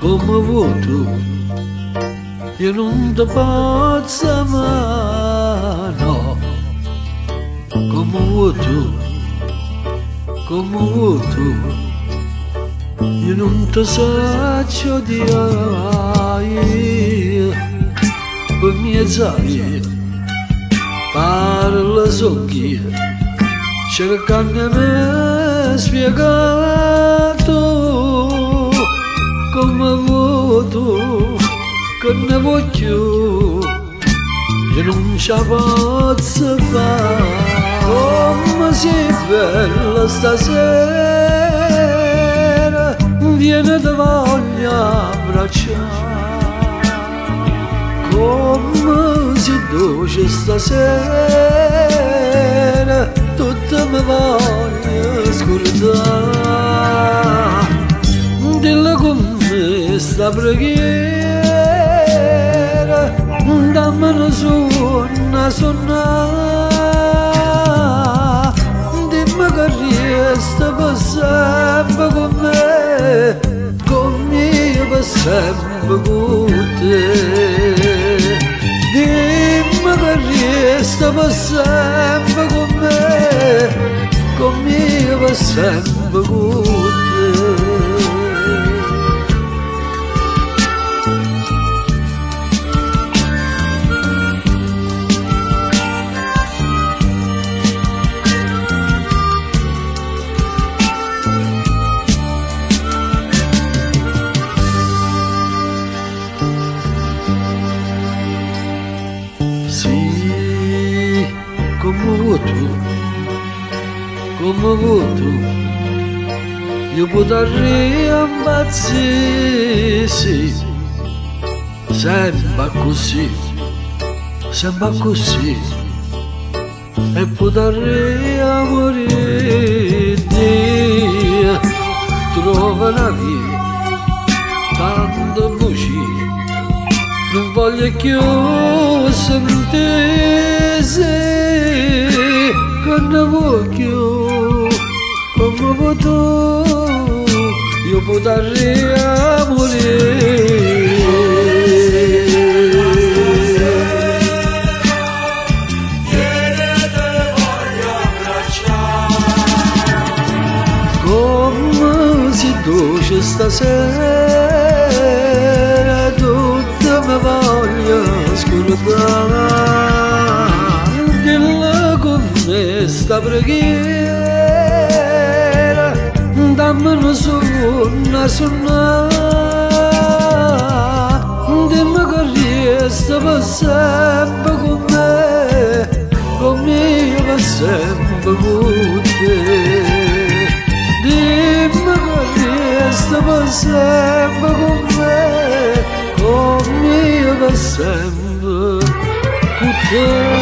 come vuoi tu, io non ti posso amare, no, come vuoi tu, come vuoi tu, io non ti saccio di per mie zaie, parla socchia, cercando me spiegato come vuoi tu, che ne voglio, io non ce la posso fare. Come sei bella stasera, viene da voglia abbracciare. Come sei dolce stasera, tutta mi voglio scordare. Dilla con me sta preghiera, dammene sonna sonnare. Dimmi che resta per sempre con me, conmigo per sempre con te. Dimmi che resta per sempre con me, conmigo per sempre con te. Sì, come vuoi tu, come vuoi tu, io potrei impazzire, sì, sempre così, e potrei morire, Dio, trova la via, tanto voci. Non voglio più sentire che ne voglio come vuoi tu, io potrei morire. Come si dolce stasera, tutta mi voglio scordare. Dilla con me sta preghiera, dammene sonna sonnare. Dimmi che resta per sempre con me, conmigo per sempre con te. Dimmi che resta per sempre con me, conmigo per sempre con te.